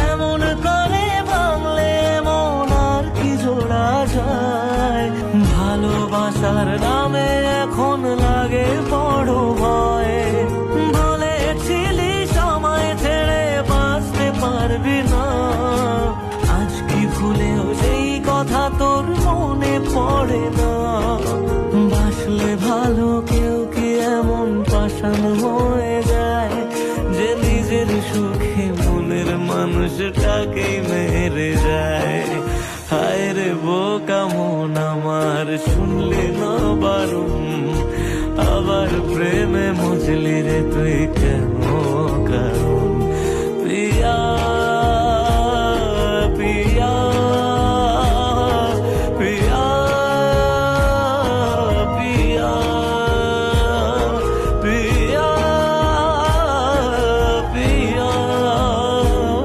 এমন করে ভাঙলে মন আর কি জোড়া যায়। ভালোবাসার নামে এখন লাগে বড় ভয়। বলেছিলি সময় ছেড়ে বাঁচতে পারবি না, আজ কি ভুলেও সেই কথা তোর মনে পড়ে না? বাসলে ভালো কেউ কি এমন পাষাণ হয়ে যায় যে নিজের সুখে মনের মানুষটাকেই মেরে যায়? হায় রে বোকা মন আমার, শুনলি না বারণ, আবার প্রেমে মজলি রে তুই কেন কারণ?